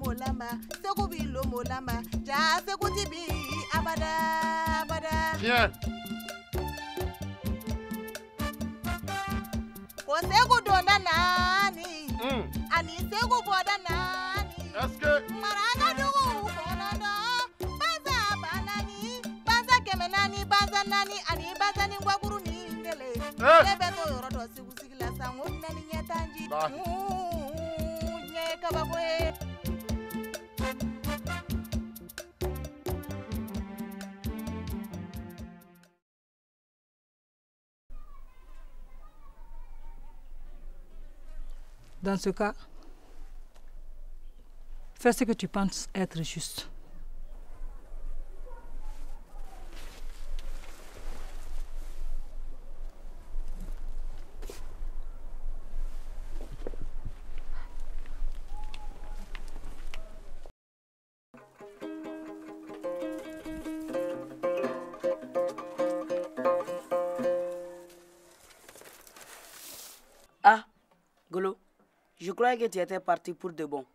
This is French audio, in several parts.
molama, Segubi lo molama, Ja Segutibi, Abada, Abada. Viens. Segu dona nani, ani segu boda nani. Est-ce que Marana dugu bonano, baza banani, baza kemenani, baza nani, ani baza ni ngwaguru ni ngele. Lebeto yorodo sigu sigila sango nani nyetanji. Nye kabakwe. Dans ce cas, fais ce que tu penses être juste. Ah, Golo. Je croyais que tu étais parti pour de bon.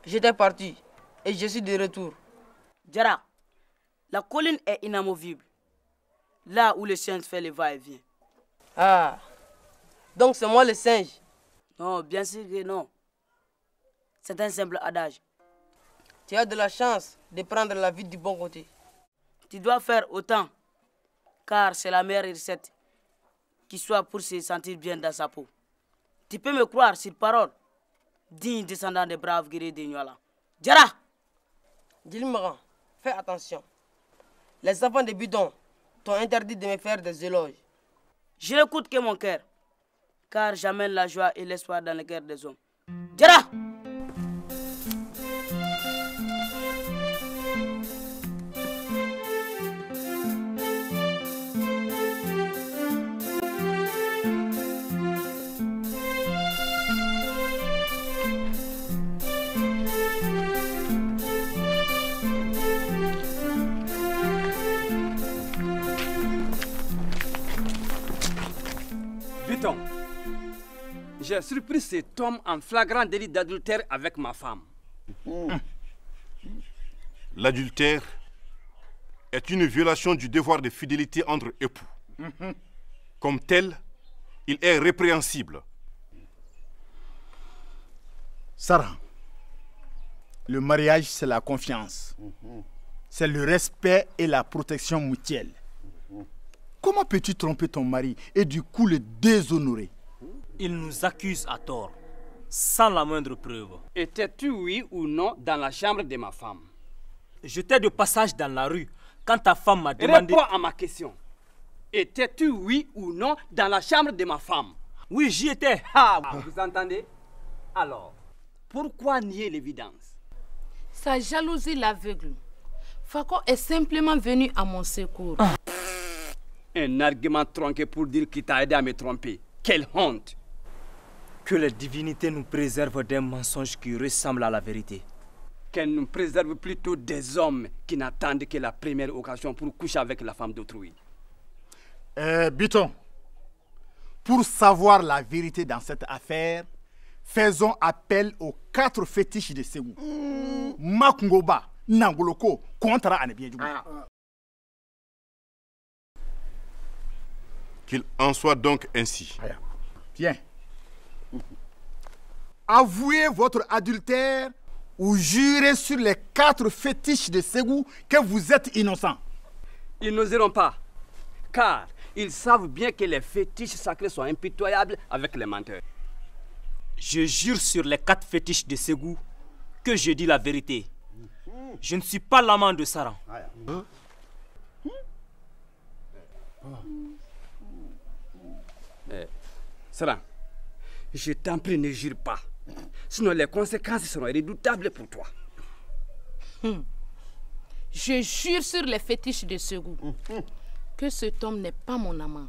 J'étais parti et je suis de retour. Jara, la colline est inamovible. Là où le singe fait le va-et-vient. Ah, donc c'est moi le singe? Non, bien sûr que non. C'est un simple adage. Tu as de la chance de prendre la vie du bon côté. Tu dois faire autant, car c'est la meilleure recette qui soit pour se sentir bien dans sa peau. Tu peux me croire sur parole, digne descendant des braves guerriers de Nyola. Jara! Dilmaran, fais attention. Les enfants de bidon t'ont interdit de me faire des éloges. Je n'écoute que mon cœur, car j'amène la joie et l'espoir dans le cœur des hommes. Jara! J'ai surpris cet homme en flagrant délit d'adultère avec ma femme. L'adultère est une violation du devoir de fidélité entre époux. Comme tel, il est répréhensible. Sarah, le mariage, c'est la confiance. C'est le respect et la protection mutuelle. Comment peux-tu tromper ton mari et du coup le déshonorer? Il nous accuse à tort, sans la moindre preuve. Étais-tu, oui ou non, dans la chambre de ma femme? J'étais de passage dans la rue quand ta femme m'a demandé... Réponds à ma question. Étais-tu, oui ou non, dans la chambre de ma femme? Oui, j'y étais. Ah, vous entendez? Alors, pourquoi nier l'évidence? Sa jalousie l'aveugle. Fako est simplement venu à mon secours. Un argument tronqué pour dire qu'il t'a aidé à me tromper. Quelle honte! Que les divinités nous préservent d'un mensonge qui ressemble à la vérité. Qu'elles nous préservent plutôt des hommes qui n'attendent que la première occasion pour coucher avec la femme d'autrui. Biton, pour savoir la vérité dans cette affaire, faisons appel aux 4 fétiches de Ségou. Makungoba, Nangoloko, Kontra Anebiedjou. Qu'il en soit donc ainsi. Viens. Avouez votre adultère ou jurez sur les 4 fétiches de Ségou que vous êtes innocent. Ils n'oseront pas, car ils savent bien que les fétiches sacrés sont impitoyables avec les menteurs. Je jure sur les 4 fétiches de Ségou que je dis la vérité. Je ne suis pas l'amant de Sarah. Sarah, je t'en prie, ne jure pas. Sinon les conséquences seront redoutables pour toi. Je jure sur les fétiches de Ségou que cet homme n'est pas mon amant.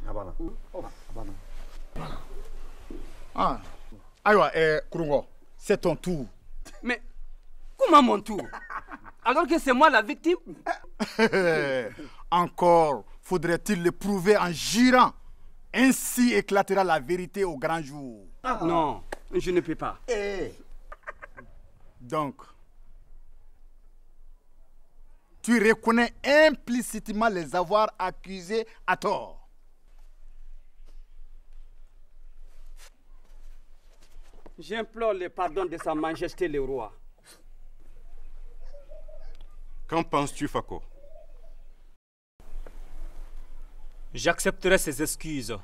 Aïwa, Kurungo, c'est ton tour. Mais comment mon tour? Alors que c'est moi la victime? Encore faudrait-il le prouver en jurant. Ainsi éclatera la vérité au grand jour. Non, je ne peux pas. Donc, tu reconnais implicitement les avoir accusés à tort. J'implore le pardon de Sa Majesté le roi. Qu'en penses-tu, Fako? J'accepterai ses excuses,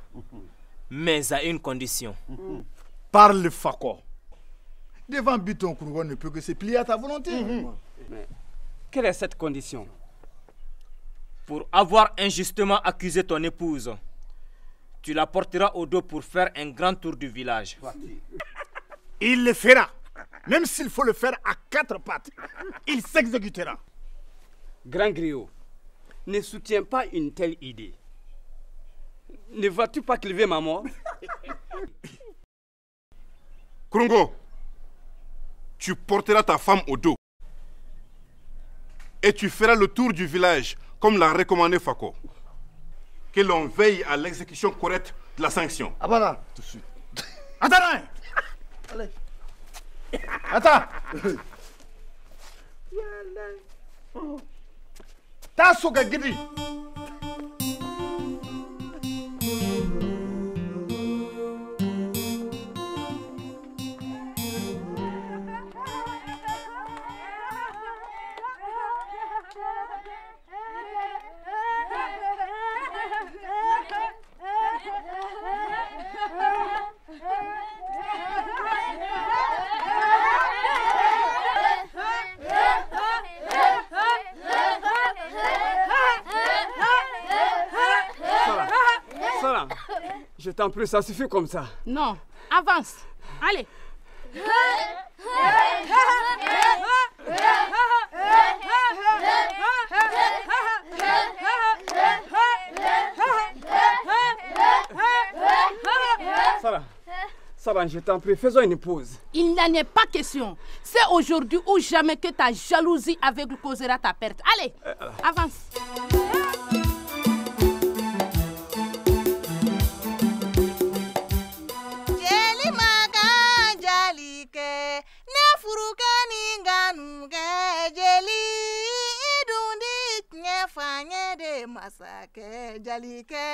mais à une condition. Parle, Fako. Devant Biton Kourougo ne peut que se plier à ta volonté. Mais quelle est cette condition? Pour avoir injustement accusé ton épouse, tu la porteras au dos pour faire un grand tour du village. Il le fera. Même s'il faut le faire à 4 pattes, il s'exécutera. Grand griot, ne soutiens pas une telle idée. Ne vois-tu pas qu'il veut ma mort? Krongo, tu porteras ta femme au dos. Et tu feras le tour du village, comme l'a recommandé Fako. Que l'on veille à l'exécution correcte de la sanction. Ah voilà, tout de suite. Attends, allez. Attends. Tasuga Gidi. Je t'en prie, ça suffit comme ça. Non, avance. Allez. Sarah, je t'en prie, faisons une pause. Il n'en est pas question. C'est aujourd'hui ou jamais que ta jalousie aveugle causera ta perte. Allez, avance. Masake jalike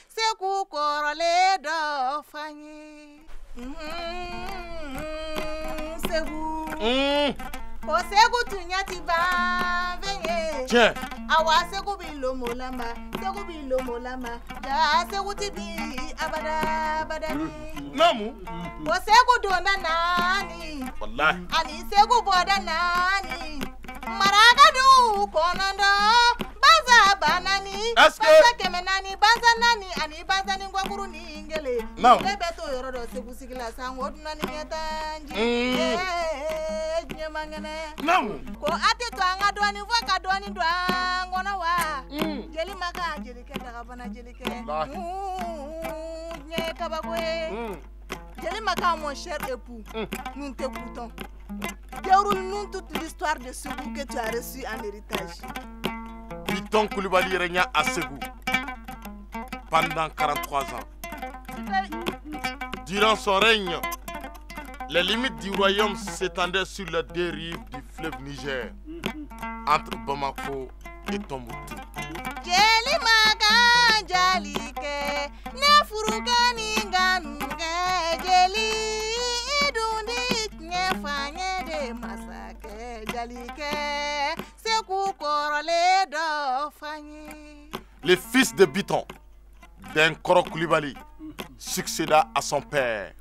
seku korole do fanye segu ko segu tunyati ba venye tiens awa segu bilo molama da segu tibi abada badani namu ko segu donda nani wallahi ani segu boda nani maragadu konando banani baza kemenani baza nani ani baza ni ngwakuru ni ngele beto yoro do sebu sigila sango nani nyetanji nyemangene ko ate to anga do ni voka do ni do ngona wa jeli maka jeli ke daga bana jeli ke nye kabakwe jeli maka mon cher époux nous t'écoutons déroule-nous toute l'histoire de ce goût que tu as reçu en héritage. Biton Koulibaly régna à Ségou pendant 43 ans. Durant son règne, les limites du royaume s'étendaient sur les deux rives du fleuve Niger, entre Bamako et Tombouctou. Le fils de Biton, Denkoro Koulibaly, succéda à son père.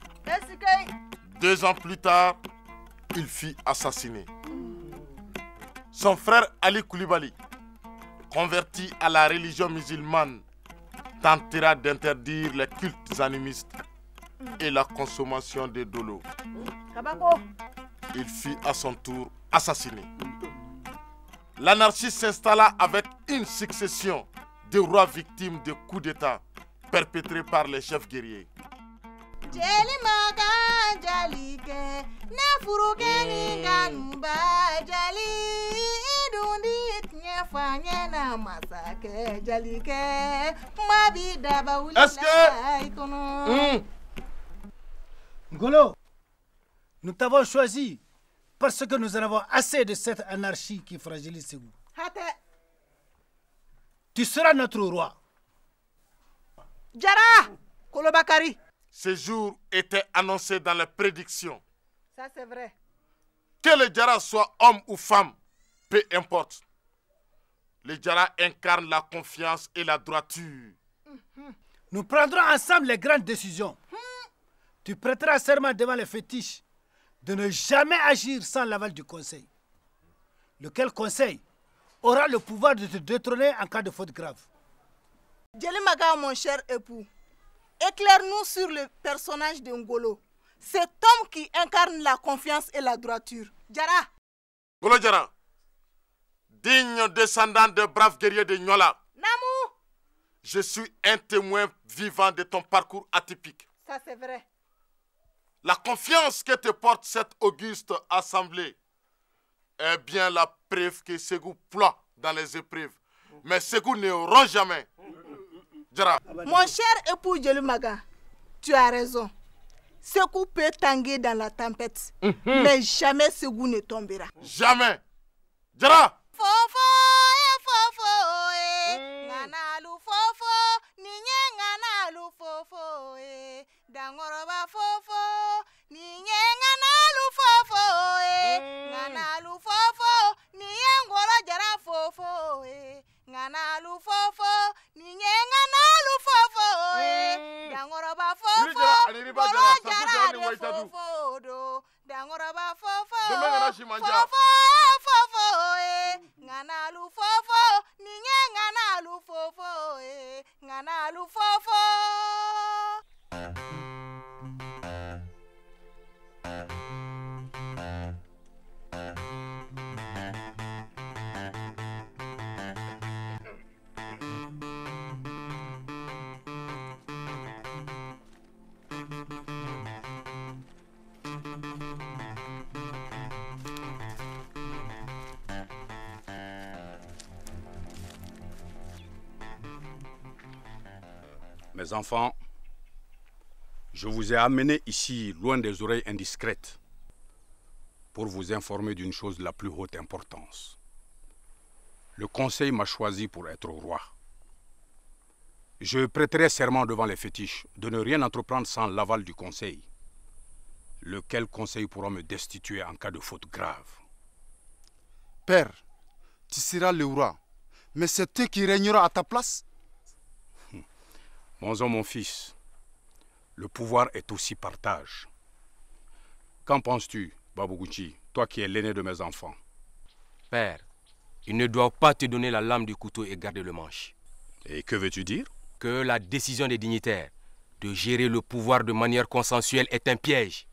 2 ans plus tard, il fut assassiné. Son frère Ali Koulibaly, converti à la religion musulmane, tentera d'interdire les cultes animistes et la consommation de dolo. Il fut à son tour assassiné. L'anarchie s'installa avec une succession de rois victimes de coups d'État perpétrés par les chefs guerriers. Ngolo, nous t'avons choisi parce que nous en avons assez de cette anarchie qui fragilise Ségou. tu seras notre roi. Jara Kolobakari. Ce jour était annoncé dans les prédictions. Ça c'est vrai. Que le Jara soit homme ou femme, peu importe. Le Jara incarne la confiance et la droiture. Nous prendrons ensemble les grandes décisions. Tu prêteras serment devant les fétiches de ne jamais agir sans l'aval du conseil. Lequel conseil aura le pouvoir de te détrôner en cas de faute grave. Djelimaga, mon cher époux, éclaire-nous sur le personnage de Ngolo. Cet homme qui incarne la confiance et la droiture. Jara. Ngolo Jara, digne descendant de braves guerriers de Nyola. Namou. Je suis un témoin vivant de ton parcours atypique. Ça c'est vrai. La confiance que te porte cette auguste assemblée est bien la preuve que Ségou ploie dans les épreuves. Mais Ségou ne rend jamais. Jara. Mon cher époux Djelimaga, tu as raison. Ségou peut tanguer dans la tempête, mais jamais Ségou ne tombera. Jamais. Jara. Fofo, fofo, nganalu fofo, ninye nganalu fofo, dangoroba fofo, ninye nganalu fofo, nganalu fofo, ninye ngoro Jara fofo, nganalu fofo, ninye nganalu fofo, dangoroba fofo, ngoro Jara de fofo do, dangoroba fofo, fofo, nganalu fofo, ninye nganalu fofo, nganalu fofo. Mes enfants, je vous ai amenés ici, loin des oreilles indiscrètes, pour vous informer d'une chose de la plus haute importance. Le conseil m'a choisi pour être roi. Je prêterai serment devant les fétiches de ne rien entreprendre sans l'aval du conseil, lequel conseil pourra me destituer en cas de faute grave. Père, tu seras le roi, mais c'est toi qui régneras à ta place. Mon fils, le pouvoir est aussi partage. Qu'en penses-tu, Babouguchi, toi qui es l'aîné de mes enfants? Père, ils ne doivent pas te donner la lame du couteau et garder le manche. Et que veux-tu dire? Que la décision des dignitaires de gérer le pouvoir de manière consensuelle est un piège.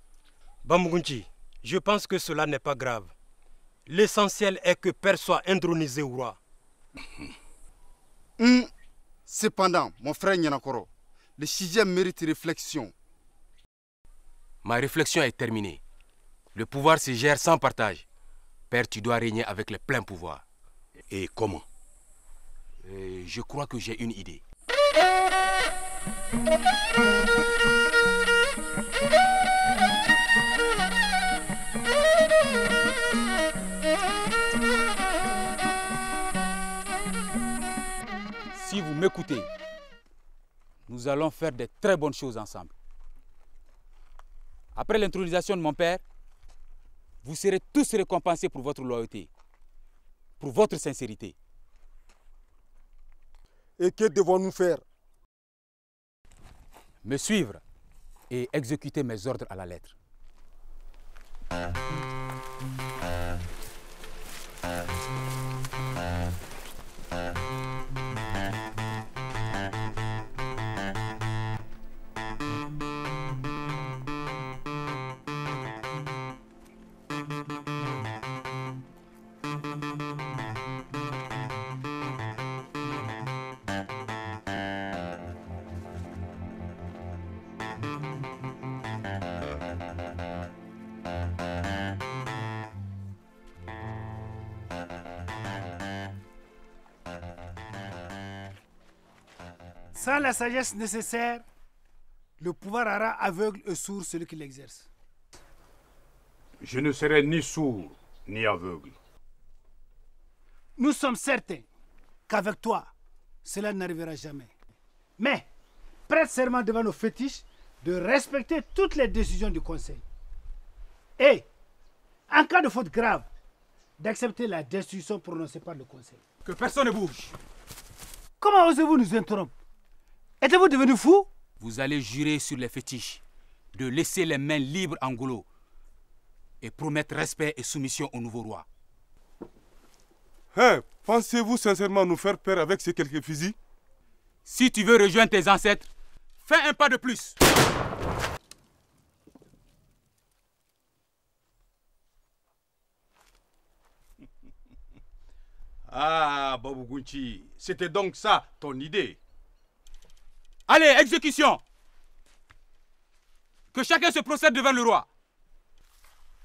Bamougunchi, je pense que cela n'est pas grave. L'essentiel est que Père soit intronisé au roi. Cependant, mon frère Nyanakoro, le sujet mérite réflexion. Ma réflexion est terminée. Le pouvoir se gère sans partage. Père, tu dois régner avec les pleins pouvoirs. Et comment? Je crois que j'ai une idée. Si vous m'écoutez, nous allons faire de très bonnes choses ensemble. Après l'intronisation de mon père, vous serez tous récompensés pour votre loyauté, pour votre sincérité. Et que devons-nous faire? Me suivre et exécuter mes ordres à la lettre. Sans la sagesse nécessaire, le pouvoir rend aveugle et sourd celui qui l'exerce. Je ne serai ni sourd ni aveugle. Nous sommes certains qu'avec toi, cela n'arrivera jamais. Mais prête serment devant nos fétiches de respecter toutes les décisions du Conseil. Et, en cas de faute grave, d'accepter la destitution prononcée par le Conseil. Que personne ne bouge. Comment osez-vous nous interrompre? Êtes-vous devenu fou? Vous allez jurer sur les fétiches de laisser les mains libres à Ngolo et promettre respect et soumission au nouveau roi. Hein, pensez-vous sincèrement nous faire peur avec ces quelques fusils? Si tu veux rejoindre tes ancêtres, fais un pas de plus. Ah, Babou Gunchi, c'était donc ça ton idée. Allez, exécution. Que chacun se procède devant le roi.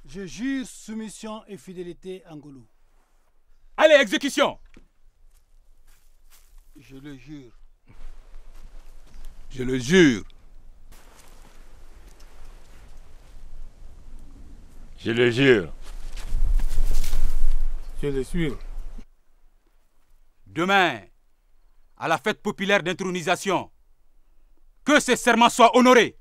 Je jure soumission et fidélité à Ngolo. Allez, exécution. Je le jure. Je le jure. Je le jure. Je le jure. Demain, à la fête populaire d'intronisation, que ces serments soient honorés.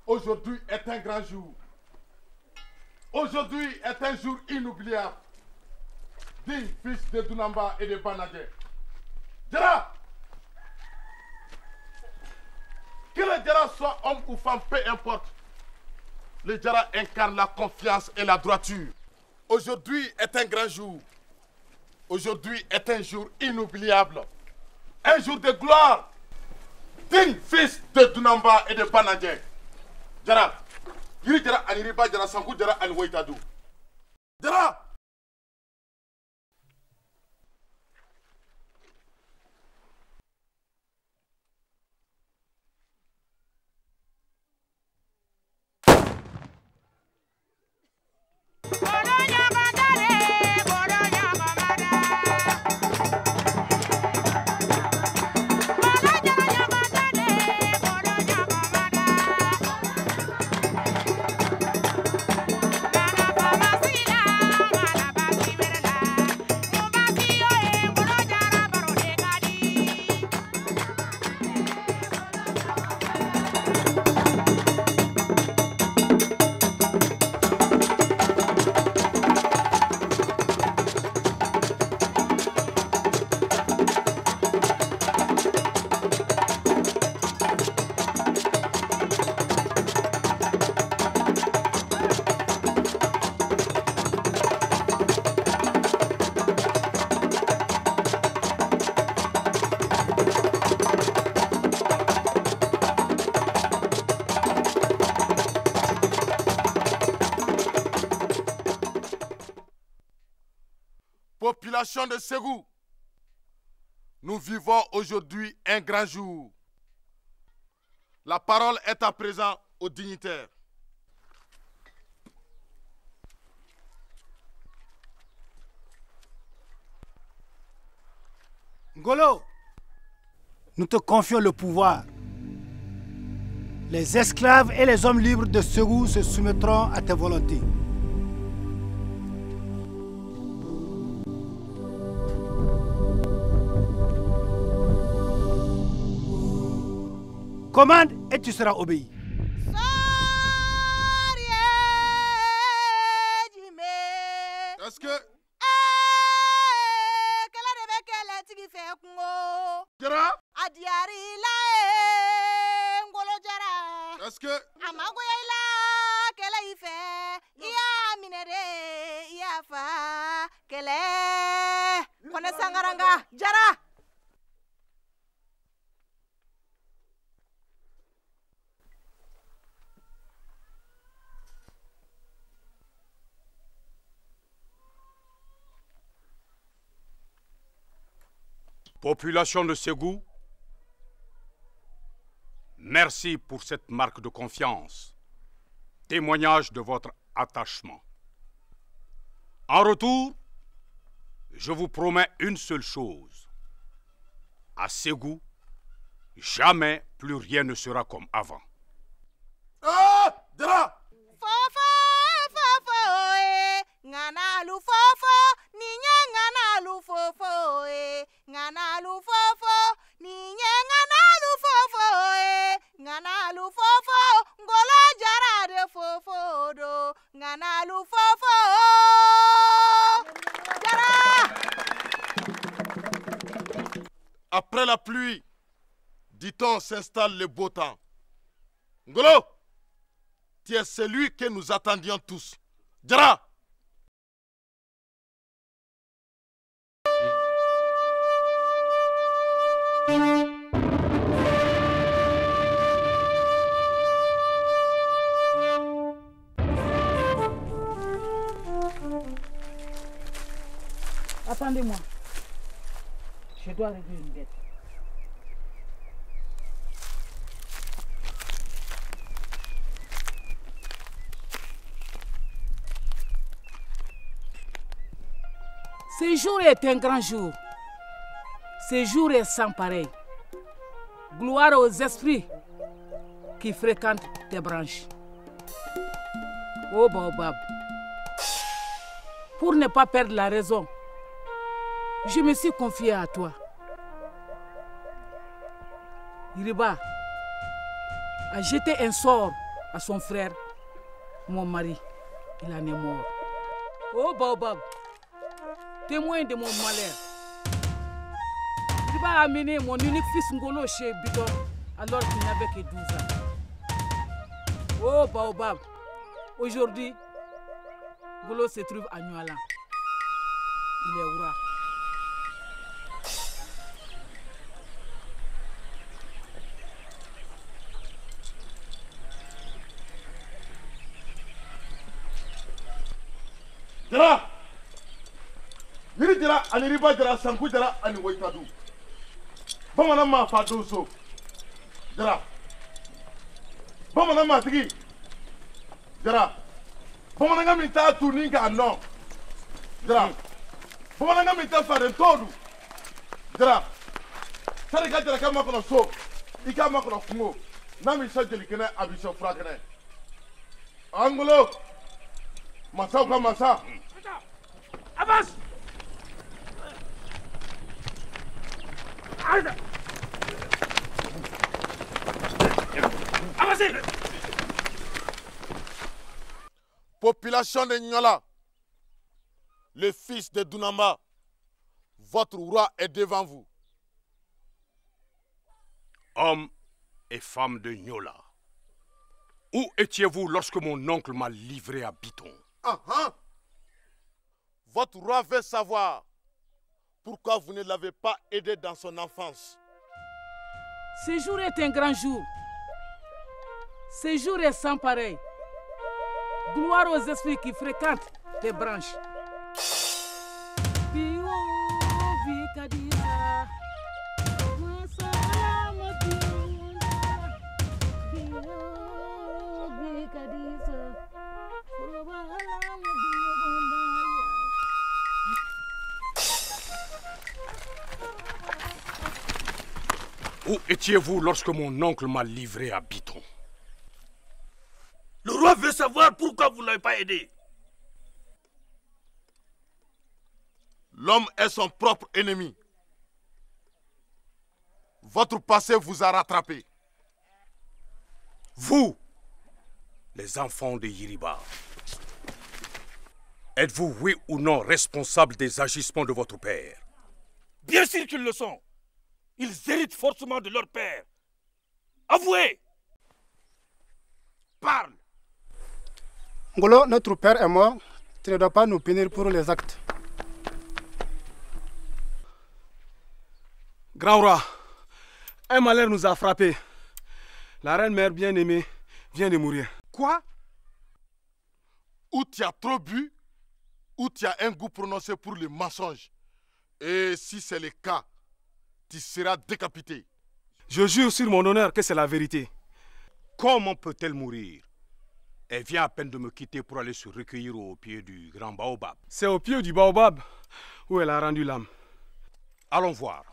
Aujourd'hui est un grand jour. Aujourd'hui est un jour inoubliable. Digne fils de Dunamba et de Banadje. Djara! Que le Djara soit homme ou femme, peu importe. Le Djara incarne la confiance et la droiture. Aujourd'hui est un grand jour. Aujourd'hui est un jour inoubliable. Un jour de gloire. Digne fils de Dunamba et de Banadje. Djara, yiri Djara Aniriba Djara Sangu Djara Anwoitadou. Djara! Population de Ségou, nous vivons aujourd'hui un grand jour. La parole est à présent aux dignitaires. Ngolo, nous te confions le pouvoir. Les esclaves et les hommes libres de Ségou se soumettront à tes volontés. Commande et tu seras obéi. Est-ce que... Jara? Est-ce que... Jara! Population de Ségou, merci pour cette marque de confiance, témoignage de votre attachement. En retour, je vous promets une seule chose. À Ségou, jamais plus rien ne sera comme avant. Ah! Jara! Nganalu fofo, ninya nganalu fofo, nganalu fofo, ninya nganalu fofo, nganalu fofo, ngolo jara de fofo do, nganalu fofo, jara. Après la pluie, dit-on, s'installe le beau temps. Ngolo, tu es celui que nous attendions tous. Jara! Attendez-moi. Je dois régler une dette. Ce jour est un grand jour. Ce jour est sans pareil. Gloire aux esprits qui fréquentent tes branches. Oh Baobab, pour ne pas perdre la raison, je me suis confié à toi. Iriba a jeté un sort à son frère, mon mari. Il en est mort. Oh Baobab, témoin de mon malheur, Iriba a amené mon unique fils Ngolo chez Bidon alors qu'il n'avait que 12 ans. Oh Baobab, aujourd'hui, Ngolo se trouve à Nuala. Il est Oura. Jara! Yiri Jara ani Riba Jara Sanku Jara ani Woitadu. Bamanan ma fa doso. Jara. Bamanan ma tigi. Jara. Bamanan min ta tu ni ka no. Jara. Bamanan min ta fa den todu. Jara. Sari ka Jara ka ma kono so. I ka ma kono kungo. Na mi so jeli kene abi so fra kene. Angulo. Masa ka masa. Abbas! Population de Nyola, le fils de Dunamba, votre roi est devant vous. Hommes et femmes de Nyola, où étiez-vous lorsque mon oncle m'a livré à Biton? Votre roi veut savoir pourquoi vous ne l'avez pas aidé dans son enfance. Ce jour est un grand jour. Ce jour est sans pareil. Gloire aux esprits qui fréquentent tes branches. Où étiez-vous lorsque mon oncle m'a livré à Biton? Le roi veut savoir pourquoi vous ne l'avez pas aidé. L'homme est son propre ennemi. Votre passé vous a rattrapé. Vous, les enfants de Yiriba, êtes-vous, oui ou non, responsables des agissements de votre père? Bien sûr qu'ils le sont. Ils héritent forcément de leur père. Avouez! Parle! Ngolo, notre père est mort. Tu ne dois pas nous punir pour les actes. Grand roi, un malheur nous a frappés. La reine mère bien-aimée vient de mourir. Quoi? Ou tu as trop bu, ou tu as un goût prononcé pour le mensonge. Et si c'est le cas, tu seras décapité. Je jure sur mon honneur que c'est la vérité. Comment peut-elle mourir? Elle vient à peine de me quitter pour aller se recueillir au pied du grand baobab. C'est au pied du baobab où elle a rendu l'âme. Allons voir.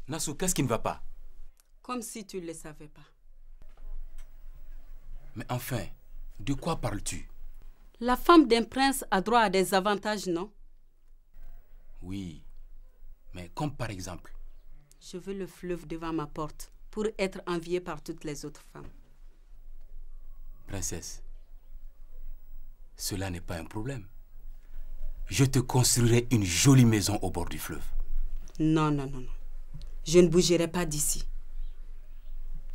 Nassou, qu'est-ce qui ne va pas? Comme si tu ne le savais pas. Mais enfin, de quoi parles-tu? La femme d'un prince a droit à des avantages, non? Oui, mais comme par exemple? Je veux le fleuve devant ma porte pour être enviée par toutes les autres femmes. Princesse, cela n'est pas un problème. Je te construirai une jolie maison au bord du fleuve. Non, non, non, non. Je ne bougerai pas d'ici.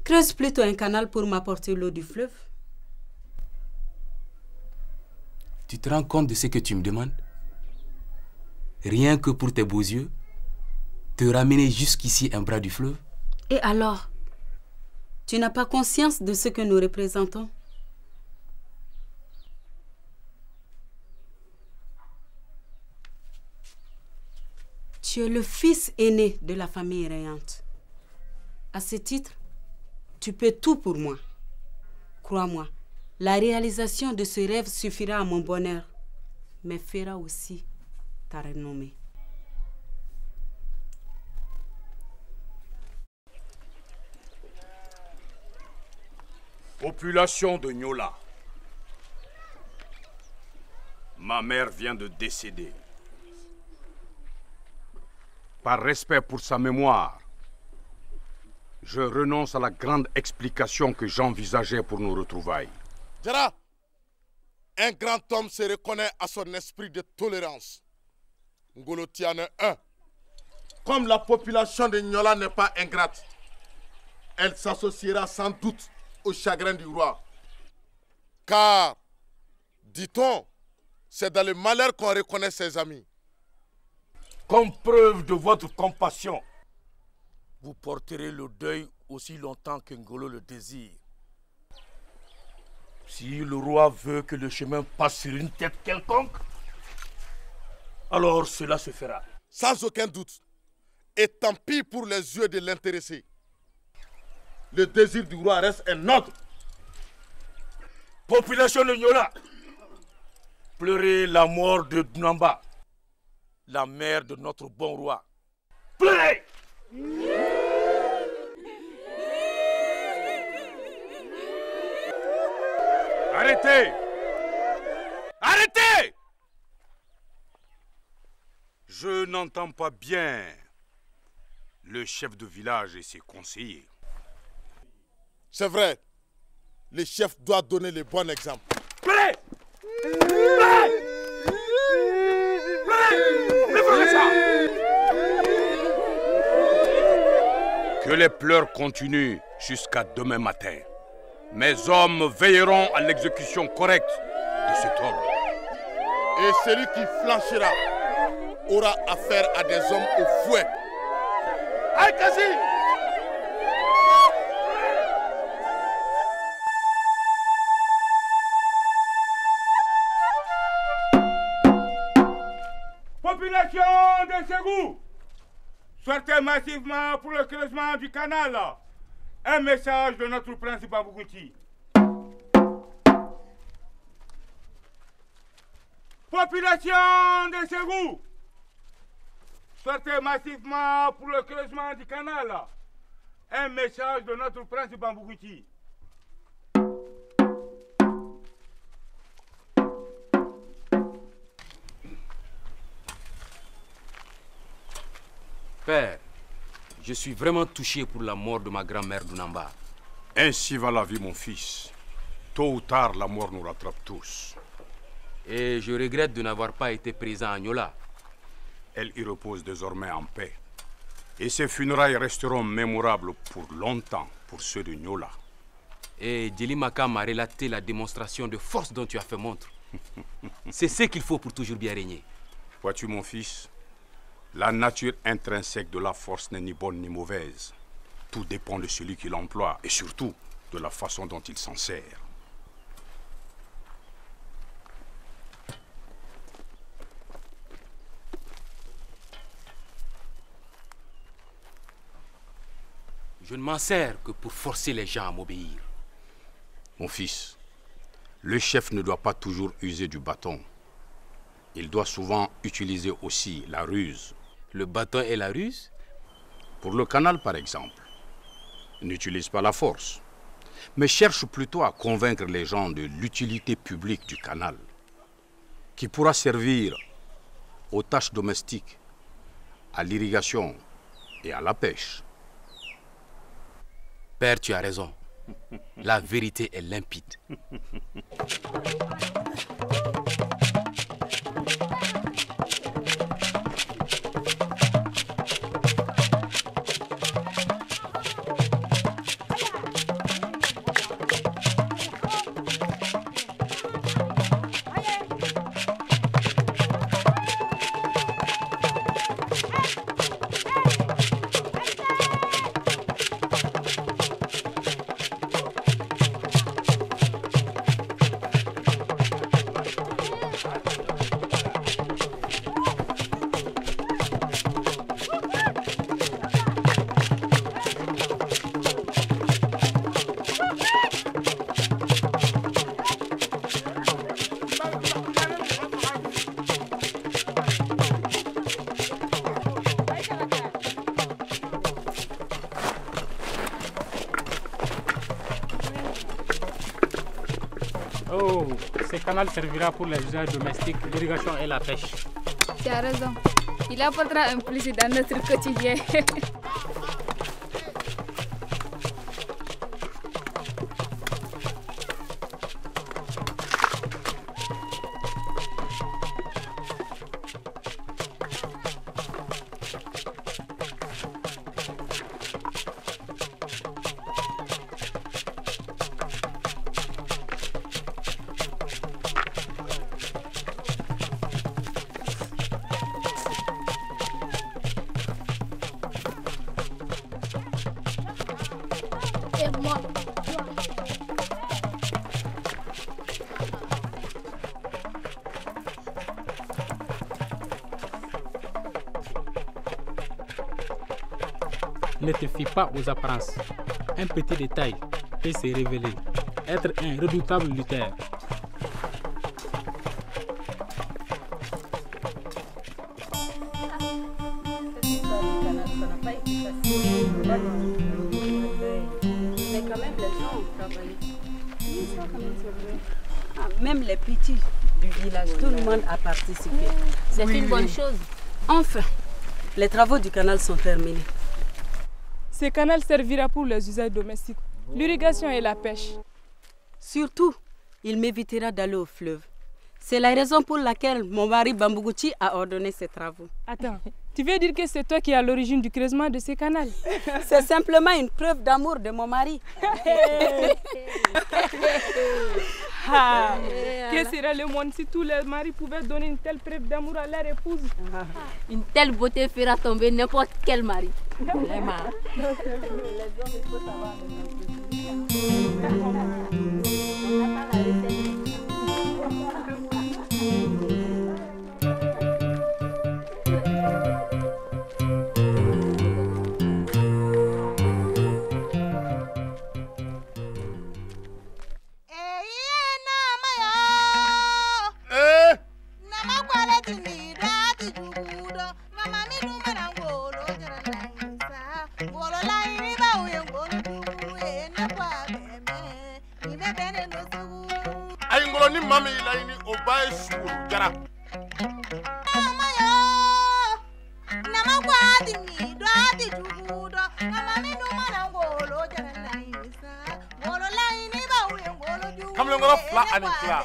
Creuse plutôt un canal pour m'apporter l'eau du fleuve. Tu te rends compte de ce que tu me demandes? Rien que pour tes beaux yeux, te ramener jusqu'ici un bras du fleuve? Et alors? Tu n'as pas conscience de ce que nous représentons? Tu es le fils aîné de la famille rayante. À ce titre, tu peux tout pour moi. Crois-moi, la réalisation de ce rêve suffira à mon bonheur, mais fera aussi ta renommée. Population de Nyola. Ma mère vient de décéder. Par respect pour sa mémoire, je renonce à la grande explication que j'envisageais pour nos retrouvailles. Jara, un grand homme se reconnaît à son esprit de tolérance. Ngolo Tiane 1. Comme la population de Nyola n'est pas ingrate, elle s'associera sans doute au chagrin du roi. Car, dit-on, c'est dans le malheur qu'on reconnaît ses amis. Comme preuve de votre compassion, vous porterez le deuil aussi longtemps que Ngolo le désire. Si le roi veut que le chemin passe sur une tête quelconque, alors cela se fera. Sans aucun doute. Et tant pis pour les yeux de l'intéressé. Le désir du roi reste un ordre. Population de Nyola, pleurez la mort de Dnamba, la mère de notre bon roi. Pleurez! Arrêtez! Arrêtez! Je n'entends pas bien le chef de village et ses conseillers. C'est vrai. Le chef doit donner le bon exemple. Pleurez! Que les pleurs continuent jusqu'à demain matin. Mes hommes veilleront à l'exécution correcte de cet ordre. Et celui qui flanchera aura affaire à des hommes au fouet. Aïe, Kasi! Population de Ségou, sortez massivement pour le creusement du canal. Un message de notre prince Bambouguti. Population de Ségou, sortez massivement pour le creusement du canal. Un message de notre prince Bambouguti. Père, je suis vraiment touché pour la mort de ma grand-mère Dunamba. Ainsi va la vie, mon fils. Tôt ou tard, la mort nous rattrape tous. Et je regrette de n'avoir pas été présent à Nyola. Elle y repose désormais en paix. Et ses funérailles resteront mémorables pour longtemps pour ceux de Nyola. Et Djelimaka m'a relaté la démonstration de force dont tu as fait montre. C'est ce qu'il faut pour toujours bien régner. Vois-tu, mon fils, la nature intrinsèque de la force n'est ni bonne ni mauvaise. Tout dépend de celui qui l'emploie et surtout de la façon dont il s'en sert. Je ne m'en sers que pour forcer les gens à m'obéir. Mon fils, le chef ne doit pas toujours user du bâton. Il doit souvent utiliser aussi la ruse. Le bâton et la ruse? Pour le canal, par exemple. N'utilise pas la force, mais cherche plutôt à convaincre les gens de l'utilité publique du canal, qui pourra servir aux tâches domestiques, à l'irrigation et à la pêche. Père, tu as raison. La vérité est limpide. Oh, ce canal servira pour les usages domestiques, l'irrigation et la pêche. Tu as raison. Il apportera un plus dans notre quotidien. Ne te fie pas aux apparences. Un petit détail peut se révéler être un redoutable lutteur. Mais quand même, les gens ont travaillé. Même les petits du village, tout le monde a participé. C'est une bonne chose. Enfin, les travaux du canal sont terminés. Ce canal servira pour les usages domestiques, l'irrigation et la pêche. Surtout, il m'évitera d'aller au fleuve. C'est la raison pour laquelle mon mari Bambouguti a ordonné ces travaux. Attends, tu veux dire que c'est toi qui es à l'origine du creusement de ce canal? C'est simplement une preuve d'amour de mon mari. Que serait le monde si tous les maris pouvaient donner une telle preuve d'amour à leur épouse? Une telle beauté fera tomber n'importe quel mari. Vraiment. Les hommes, il faut savoir. Ni mami la ini obaye shuru jara. Nama kwadi mi do ati jugudo. Mama mi no mana ngolo jara na isa. Ngolo la ini ba uye ngolo jugudo. Comme le ngolo fla anikla.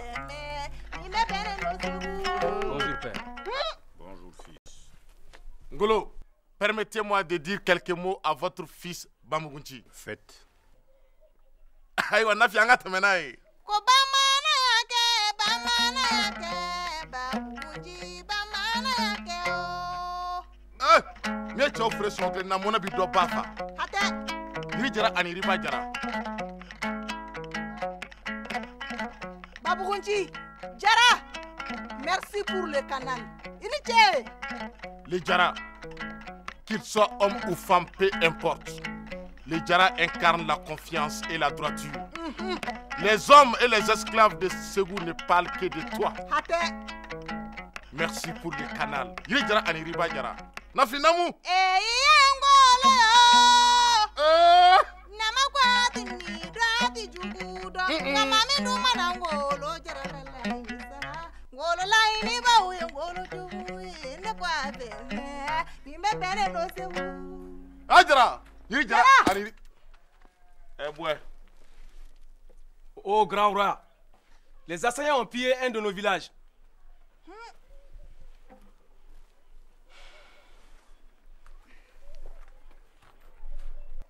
Bonjour père. Bonjour fils. Ngolo, permettez-moi de dire quelques mots à votre fils Bamougounchi. Faites. Aïwa nafi anga temenaye. Mie cɛw fere sɔn kelen na mɔnɛ bi dɔ ba fa. Hatɛ. Yiri jara ani riba jara. Babougounchi, Jara, merci pour le canal. Initié. Les Jara, qu'ils soient hommes ou femmes, peu importe. Les Jara incarnent la confiance et la droiture. Les hommes et les esclaves de Ségou ne parlent que de toi. Hatɛ. Merci pour le canal. Yiri jara ani riba jara. Nafinamu. Nama kwati mi dati jugudo. Nama mi no mana ngolo jara la isa. Ngolo la ini ba uye ngolo juguye ne kwate. Ni me bere no se wu. Ajara. Yiri jara ani. Ouais. Oh grand roi, les assaillants ont pillé un de nos villages.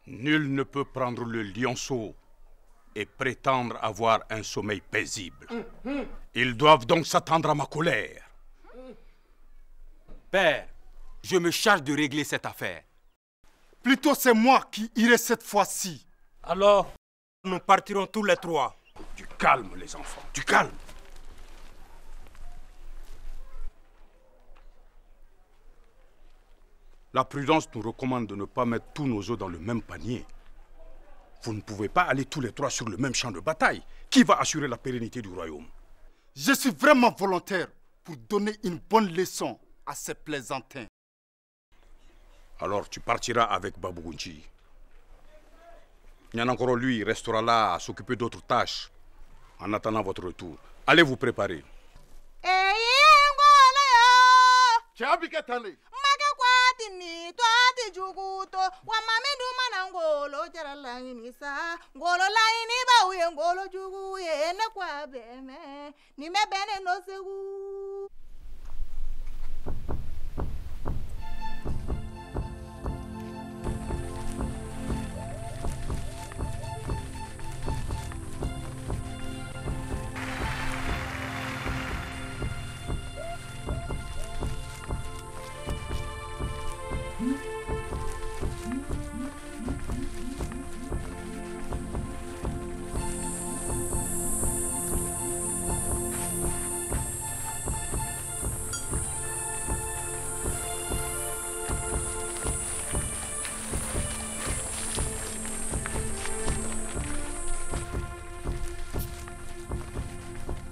Nul ne peut prendre le lionceau et prétendre avoir un sommeil paisible. Ils doivent donc s'attendre à ma colère. Père, je me charge de régler cette affaire. Plutôt c'est moi qui irai cette fois-ci. Alors, nous partirons tous les trois. Du calme, les enfants, du calme. La prudence nous recommande de ne pas mettre tous nos œufs dans le même panier. Vous ne pouvez pas aller tous les trois sur le même champ de bataille. Qui va assurer la pérennité du royaume? Je suis vraiment volontaire pour donner une bonne leçon à ces plaisantins. Alors tu partiras avec Babougounchi. Nyanakoro, lui, restera là à s'occuper d'autres tâches en attendant votre retour. Allez vous préparer. Ni twati juguto wa mamendu mana ngolo jara la ini sa ngolo la ini ba uye ngolo jugu ye ne kwa beme ni me bene no segu.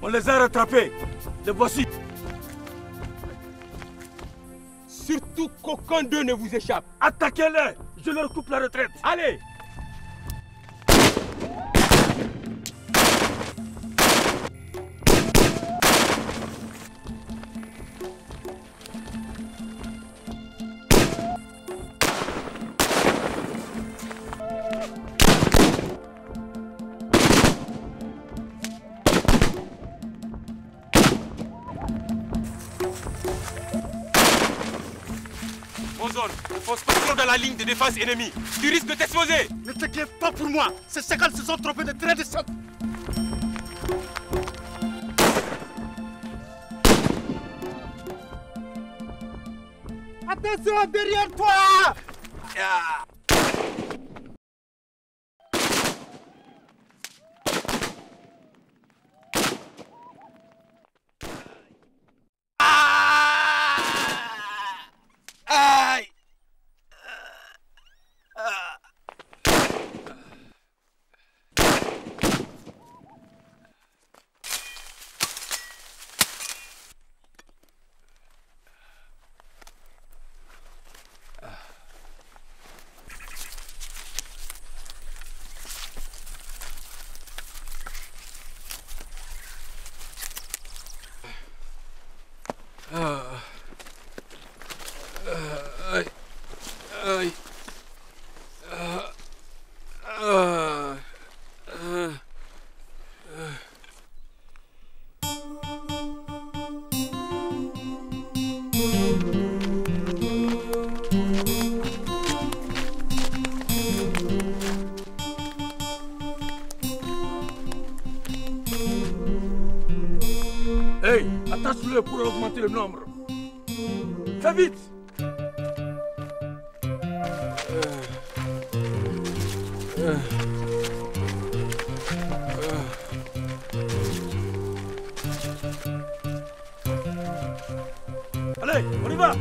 On les a rattrapés. Les voici. Surtout qu'aucun d'eux ne vous échappe. Attaquez-les. Je leur coupe la retraite. Allez. Fonce pas trop dans la ligne de défense ennemie. Tu risques de t'exposer. Ne t'inquiète pas pour moi. Ces chacals se sont trompés de train de sang. Attention derrière toi. Aïe. Hey, attache-le pour augmenter le nombre. Fais vite. Allez, on y va.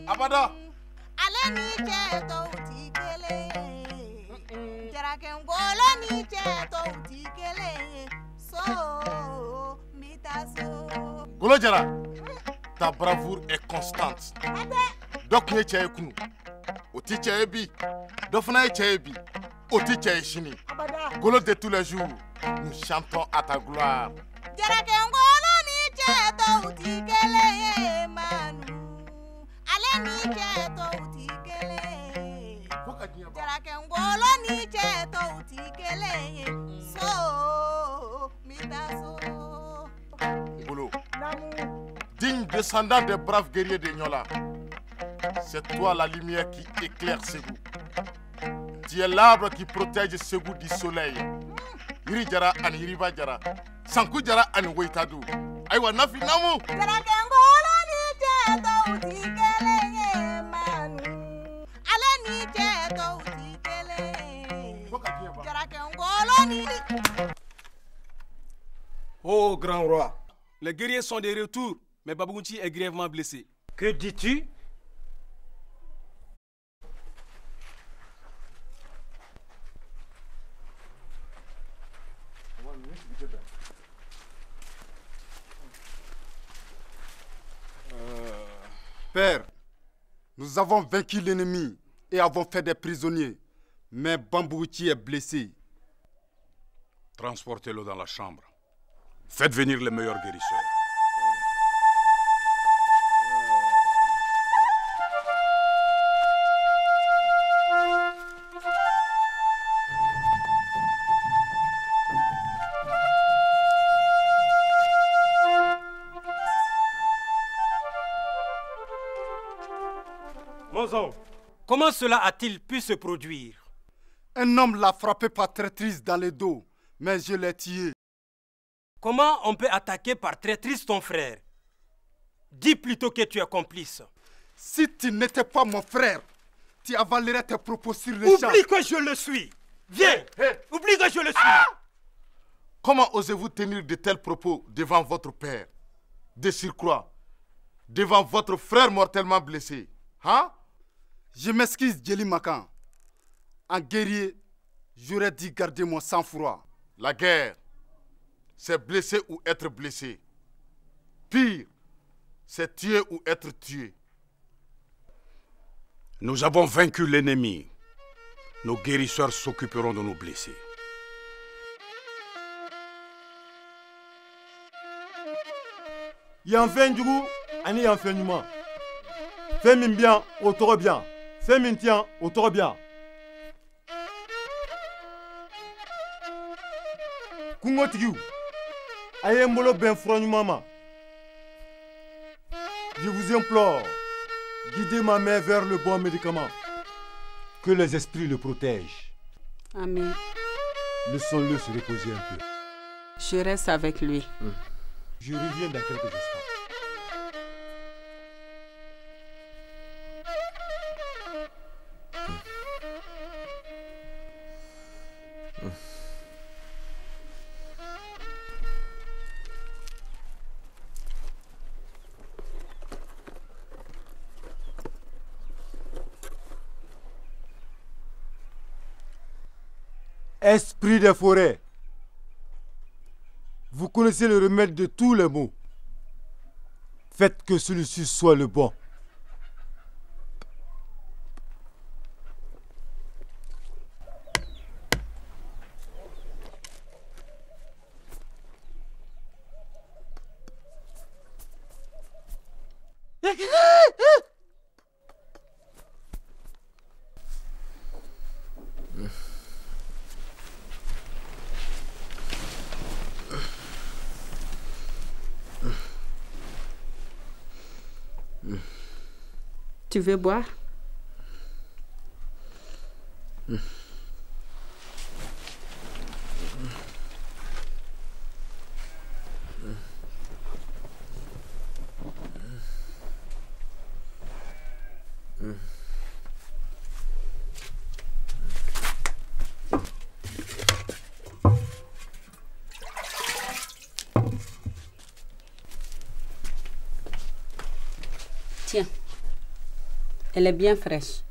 Abada. Ale ni cɛ tɔw ti kelen ye. Jarake ngolo ni cɛ tɔw ti kelen ye. So n bi taa so. Golo Jara, ta bravoure est constante. Dɔ tun ye cɛ ye kunu, o ti cɛ ye bi. Dɔ fana ye cɛ ye bi, o ti cɛ ye sini. Golo de tous les jours, nous chantons à ta gloire. Jarake ngolo ni cɛ tɔw ti kelen ye ma. Ngolo, digne descendant des braves guerriers de Nyola, c'est toi la lumière qui éclaire Ségou. Tu es l'arbre qui protège Ségou du soleil. Yiri jara ani yiriba jara, sanku jara ani weitadu. Aywa nafi namu. Oh, grand roi, les guerriers sont de retour, mais Babougounti est grièvement blessé. Que dis-tu? Père, nous avons vaincu l'ennemi et avons fait des prisonniers, mais Bambouti est blessé. Transportez-le dans la chambre. Faites venir les meilleurs guérisseurs. Monzon, comment cela a-t-il pu se produire? Un homme l'a frappé par traîtrise dans le dos, mais je l'ai tué. Comment on peut attaquer par traîtrise ton frère? Dis plutôt que tu es complice. Si tu n'étais pas mon frère, tu avalerais tes propos sur les champs. Oublie que je le suis. Viens, oublie que je le suis. Comment osez-vous tenir de tels propos devant votre père? De surcroît, devant votre frère mortellement blessé. Hein? Je m'excuse, Djeli Makan. En guerrier, j'aurais dû garder mon sang-froid. La guerre, c'est blesser ou être blessé. Pire, c'est tuer ou être tué. Nous avons vaincu l'ennemi. Nos guérisseurs s'occuperont de nos blessés. Yanfen Djougou, ani Yanfen Numa. Fais min bien, au toro bien. Fais min tien, au toro bien. Kungo Tigiou, aye mbolo ben frognuma. Je vous implore, guidez ma mère vers le bon médicament. Que les esprits le protègent. Amen. Laissons-le se reposer un peu. Je reste avec lui. Je reviens dans quelques instants. Esprit des forêts, vous connaissez le remède de tous les maux. Faites que celui-ci soit le bon. Tu veux boire? Tiens, elle est bien fraîche.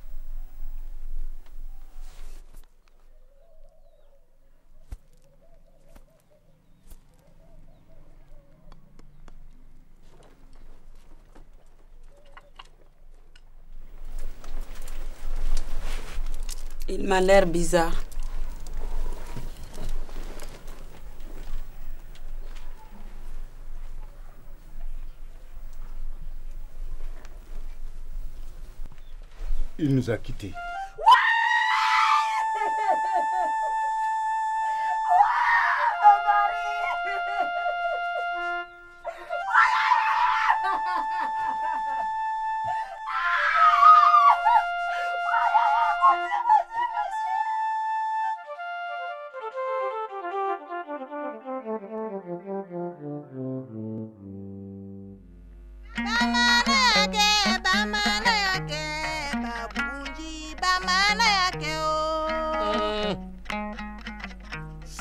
Il m'a l'air bizarre. Il nous a quittés.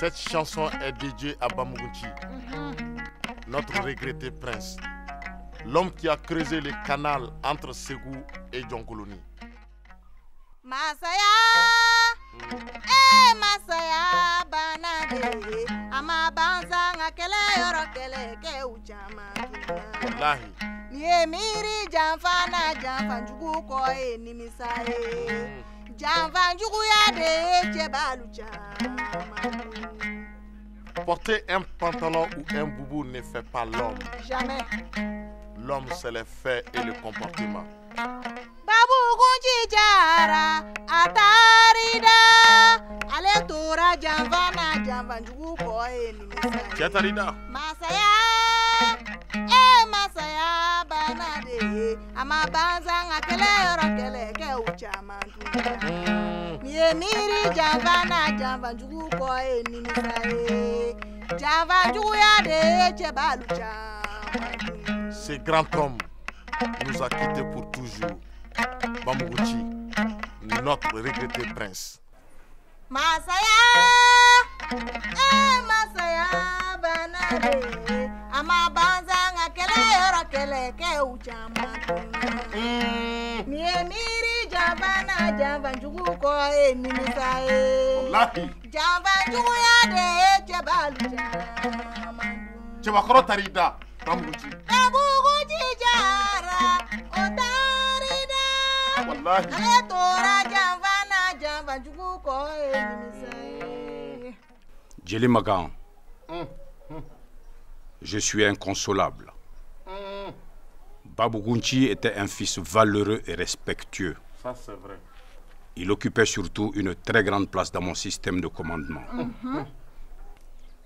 Cette chanson est dédiée à Bambugunchi, notre regretté prince, l'homme qui a creusé le canal entre Ségou et Djonkoloni. Masaya, Masaya, Banade, Ama Banzanga Kele Yorokele, Ke Uchama. Wallahi. Niye miri Janfana, Janfanjugu Koe, Nimisae, Janfanjugu Yade, Jebalucha. Porter un pantalon ou un boubou ne fait pas l'homme. Jamais. L'homme, c'est les faits et le comportement. Babu Gunji Jara, Atarida, Ale Tora Janvana, Janvanjugu Koe, Nimisa. Chatarida. Masaya, Masaya, Banade, Ama Banzanga Kele Yorokele, Ke Uchamantu. Niye miri Janvana, Janvanjugu Koe, Nimisa. Janvanjugu Yade, Chebalucha. Ce grand homme nous a quittés pour toujours. Bambugunchi, notre regretté prince. Masaya, Masaya, Banade, Ama Banzanga Kele Yorokele, Ke Uchama. Niye miri Javana, Javanjugu Koe, Nimisae. Javanjugu Yade, Chebalucha. Chebakoro Tarida, Bambugunchi. Bambugunchi Jara, Otarida. Wallahi. Ale Tora Javana, Javanjugu Koe, Nimisae. Djeli Magan, je suis inconsolable. Bambugunchi était un fils valeureux et respectueux. Ça, c'est vrai. Il occupait surtout une très grande place dans mon système de commandement.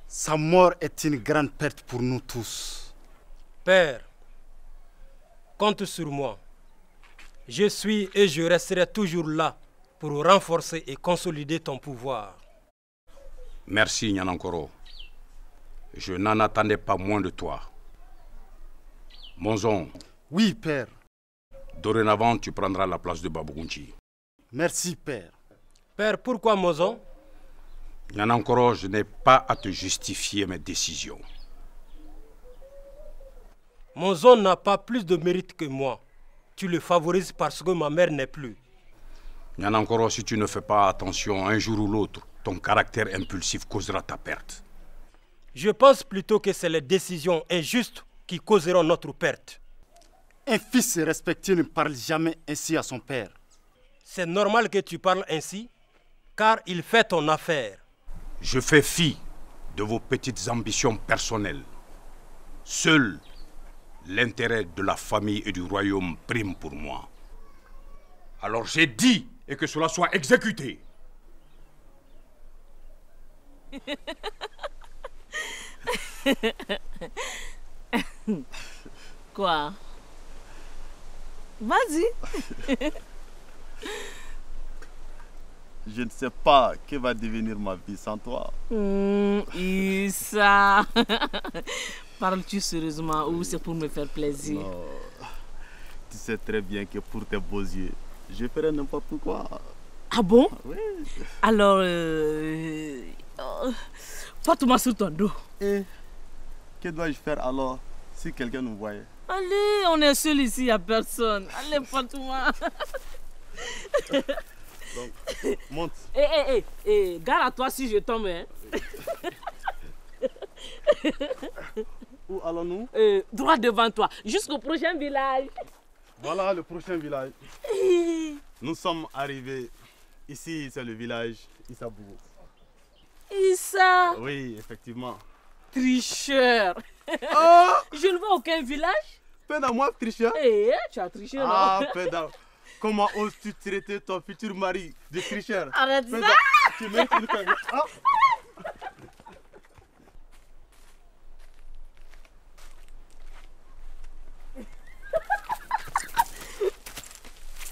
Sa mort est une grande perte pour nous tous. Père, compte sur moi. Je suis et je resterai toujours là pour renforcer et consolider ton pouvoir. Merci, Nyanankoro. Je n'en attendais pas moins de toi. Monzon. Oui, père. Dorénavant, tu prendras la place de Bambugunchi. Merci, père. Père, pourquoi Monzon? Nyanankoro, je n'ai pas à te justifier mes décisions. Monzon n'a pas plus de mérite que moi. Tu le favorises parce que ma mère n'est plus. Nyanankoro, si tu ne fais pas attention, un jour ou l'autre, ton caractère impulsif causera ta perte. Je pense plutôt que c'est les décisions injustes qui causeront notre perte. Un fils respecté ne parle jamais ainsi à son père. C'est normal que tu parles ainsi, car il fait ton affaire. Je fais fi de vos petites ambitions personnelles. Seul l'intérêt de la famille et du royaume prime pour moi. Alors j'ai dit, et que cela soit exécuté. Quoi? Vas-y. Je ne sais pas que va devenir ma vie sans toi. Issa. Parles-tu sérieusement ou c'est pour me faire plaisir? Non. Tu sais très bien que pour tes beaux yeux, je ferai n'importe quoi. Ah bon? Oui. Alors, porte-moi sur ton dos. Et que dois-je faire alors si quelqu'un nous voyait? Allez, on est seul ici, il n'y a personne. Allez, porte-moi. Donc, monte. Gare à toi si je tombe. Hein. Où allons-nous? Droit devant toi, jusqu'au prochain village. Voilà le prochain village. Nous sommes arrivés. Ici, c'est le village Issabougou. Issa? Oui, effectivement. Tricheur. Oh! Je ne vois aucun village. Pédale, moi, tricheur. Tu as triché, non? Ah, Pédale. Comment oses-tu traiter ton futur mari de tricheur? Arrête ça. Tu mérites une peine. Ah.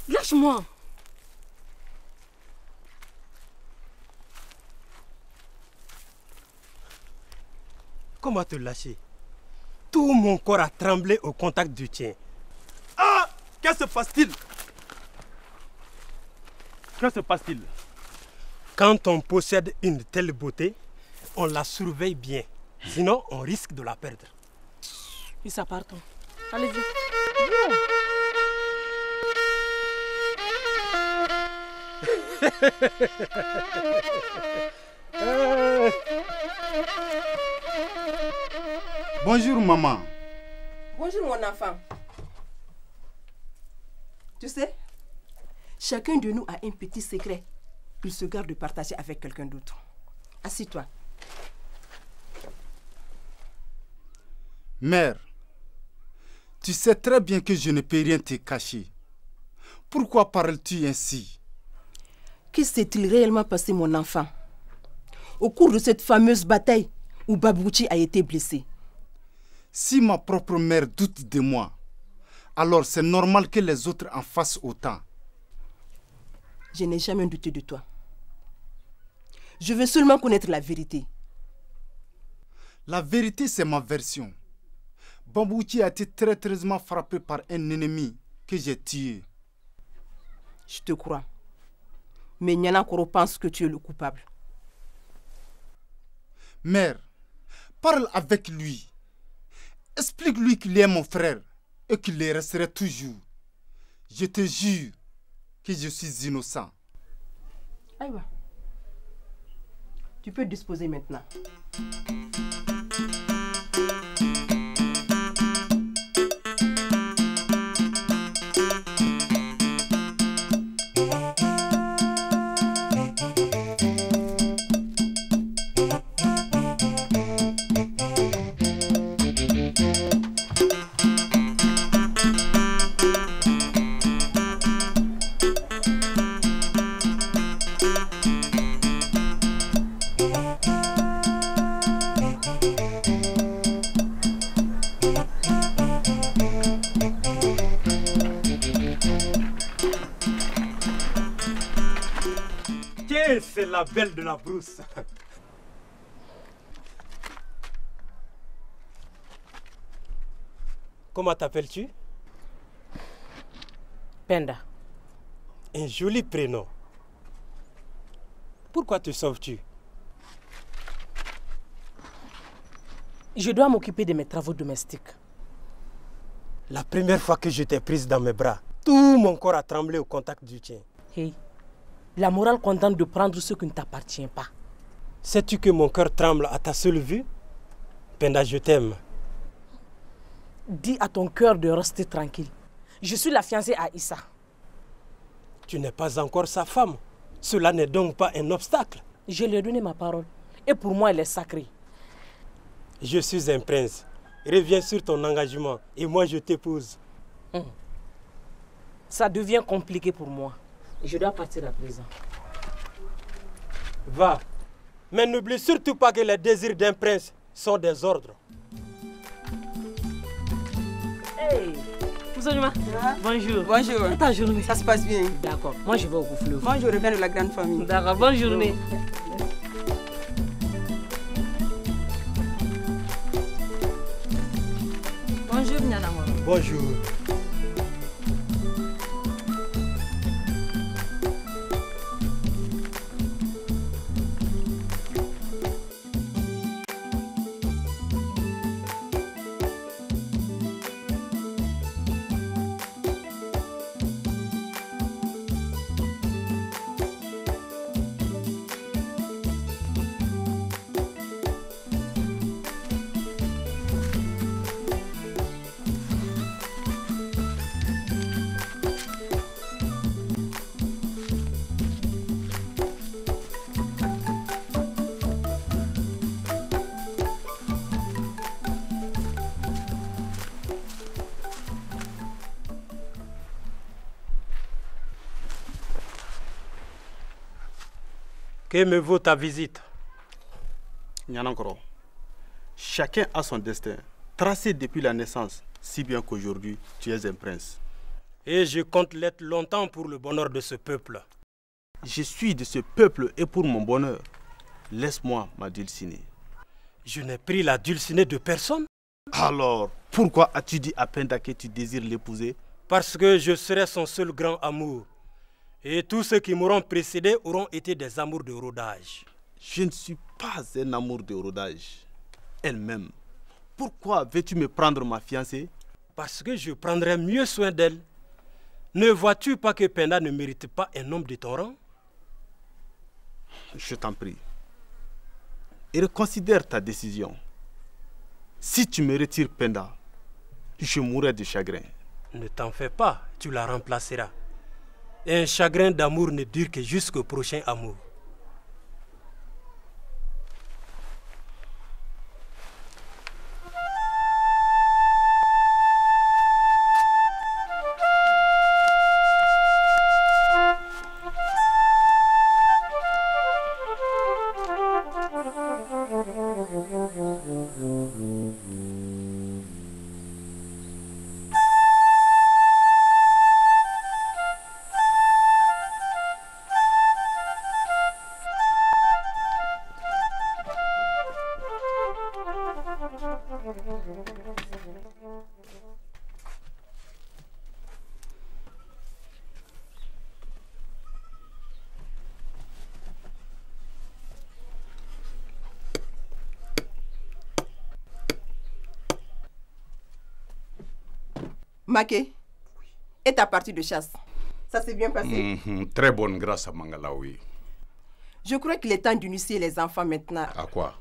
Lâche-moi. Comment te lâcher? Tout mon corps a tremblé au contact du tien. Ah! Qu'est-ce qui se passe-t-il? Que se passe-t-il? Quand on possède une telle beauté, on la surveille bien. Sinon, on risque de la perdre. Issa, partons. Allez, viens. Bonjour maman. Bonjour mon enfant. Tu sais, chacun de nous a un petit secret qu'il se garde de partager avec quelqu'un d'autre. Assis-toi. Mère, tu sais très bien que je ne peux rien te cacher. Pourquoi parles-tu ainsi? Que s'est-il réellement passé, mon enfant, au cours de cette fameuse bataille où Babouchi a été blessé? Si ma propre mère doute de moi, alors c'est normal que les autres en fassent autant. Je n'ai jamais douté de toi. Je veux seulement connaître la vérité. La vérité, c'est ma version. Babouchi a été traîtreusement frappé par un ennemi que j'ai tué. Je te crois. Mais Nyana Koro pense que tu es le coupable. Mère, parle avec lui. Explique-lui qu'il est mon frère et qu'il le resterait toujours. Je te jure que je suis innocent. Aïwa. Tu peux disposer maintenant. C'est la belle de la brousse. Comment t'appelles-tu? Penda. Un joli prénom. Pourquoi te sauves-tu? Je dois m'occuper de mes travaux domestiques. La première fois que je t'ai prise dans mes bras, tout mon corps a tremblé au contact du tien. Hey, la morale contente de prendre ce qui ne t'appartient pas. Sais-tu que mon cœur tremble à ta seule vue? Penda, je t'aime. Dis à ton cœur de rester tranquille. Je suis la fiancée à Issa. Tu n'es pas encore sa femme. Cela n'est donc pas un obstacle. Je lui ai donné ma parole. Et pour moi, elle est sacrée. Je suis un prince. Reviens sur ton engagement et moi je t'épouse. Ça devient compliqué pour moi. Je dois partir à présent. Va. Mais n'oublie surtout pas que les désirs d'un prince sont des ordres. Hey, Moussouma. Bonjour. Bonjour. Et ta journée? Ça se passe bien. D'accord. Moi, je vais au fleuve. Moi, je reviens de la grande famille. D'accord. Bonne journée. Bonjour, Nyana Koro. Bonjour. Que me vaut ta visite? Nyana Koro, chacun a son destin, tracé depuis la naissance, si bien qu'aujourd'hui, tu es un prince. Et je compte l'être longtemps pour le bonheur de ce peuple. Je suis de ce peuple et pour mon bonheur, laisse-moi ma dulcinée. Je n'ai pris la dulcinée de personne. Alors, pourquoi as-tu dit à Penda que tu désires l'épouser? Parce que je serai son seul grand amour. Et tous ceux qui m'auront précédé auront été des amours de rodage. Je ne suis pas un amour de rodage. Elle-même. Pourquoi veux-tu me prendre ma fiancée? Parce que je prendrai mieux soin d'elle. Ne vois-tu pas que Penda ne mérite pas un homme de ton rang? Je t'en prie. Et reconsidère ta décision. Si tu me retires Penda, je mourrai de chagrin. Ne t'en fais pas, tu la remplaceras. Et un chagrin d'amour ne dure que jusqu'au prochain amour. Maké, et ta partie de chasse, ça s'est bien passé? Très bonne grâce à Mangalaoui. Je crois qu'il est temps d'initier les enfants maintenant. À quoi?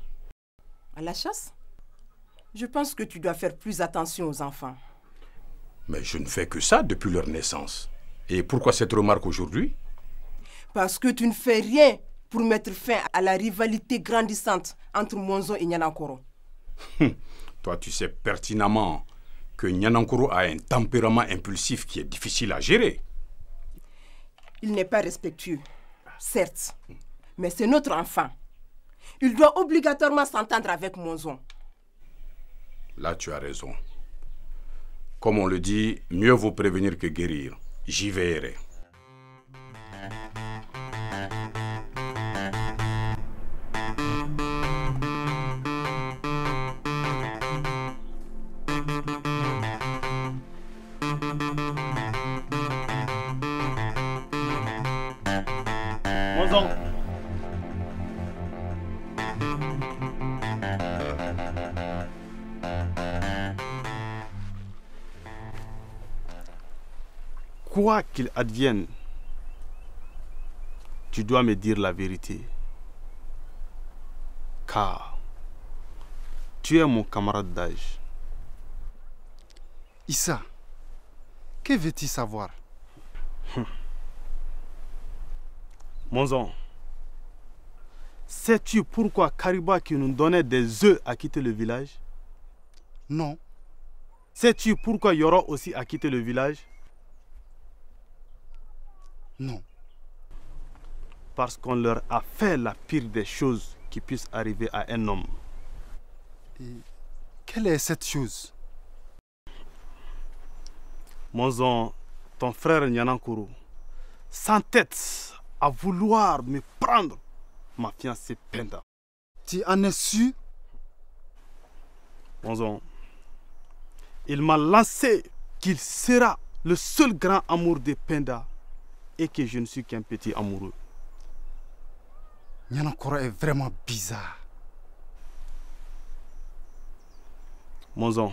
À la chasse. Je pense que tu dois faire plus attention aux enfants. Mais je ne fais que ça depuis leur naissance. Et pourquoi cette remarque aujourd'hui? Parce que tu ne fais rien pour mettre fin à la rivalité grandissante entre Monzo et Nyanakoro. Toi, tu sais pertinemment que Nyanakoro a un tempérament impulsif qui est difficile à gérer. Il n'est pas respectueux, certes, mais c'est notre enfant. Il doit obligatoirement s'entendre avec Monzo. Là, tu as raison. Comme on le dit, mieux vaut prévenir que guérir. J'y veillerai. Monzo. Quoi qu'il advienne, tu dois me dire la vérité. Car tu es mon camarade d'âge. Issa, que veux-tu savoir? Monzon, sais-tu pourquoi Kariba qui nous donnait des œufs a quitté le village? Non. Sais-tu pourquoi Yoro aussi a quitté le village? Non. Parce qu'on leur a fait la pire des choses qui puissent arriver à un homme. Et quelle est cette chose? Monzon, ton frère Nyanankuru, sans tête, à vouloir me prendre ma fiancée Penda. Tu en es sûr? Monzon, il m'a lancé qu'il sera le seul grand amour de Penda et que je ne suis qu'un petit amoureux. Nyanakoro est vraiment bizarre. Monzon,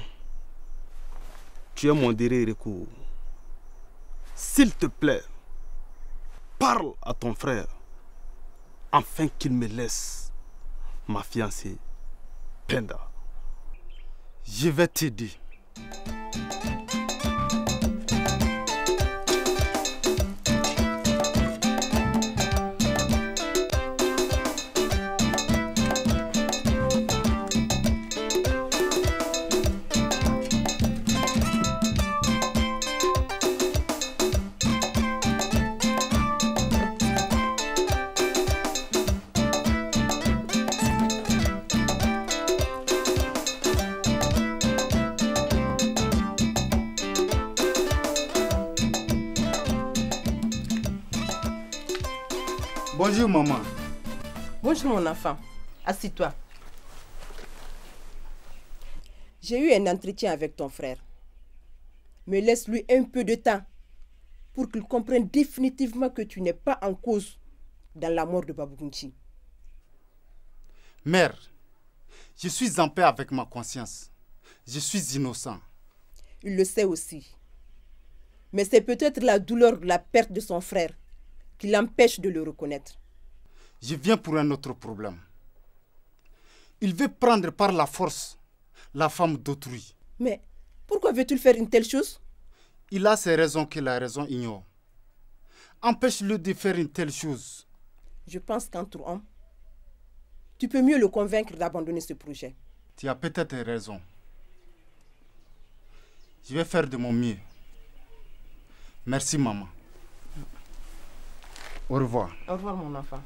tu es mon dernier recours. S'il te plaît, parle à ton frère afin qu'il me laisse ma fiancée Penda. Je vais t'aider. Bonjour maman. Bonjour mon enfant. Assis-toi. J'ai eu un entretien avec ton frère. Mais laisse-lui un peu de temps pour qu'il comprenne définitivement que tu n'es pas en cause dans la mort de Babou Gunchi. Mère, je suis en paix avec ma conscience. Je suis innocent. Il le sait aussi. Mais c'est peut-être la douleur de la perte de son frère qui l'empêche de le reconnaître. Je viens pour un autre problème. Il veut prendre par la force la femme d'autrui. Mais pourquoi veut-il faire une telle chose? Il a ses raisons que la raison ignore. Empêche-le de faire une telle chose. Je pense qu'entre hommes, tu peux mieux le convaincre d'abandonner ce projet. Tu as peut-être raison. Je vais faire de mon mieux. Merci, maman. Au revoir. Au revoir, mon enfant.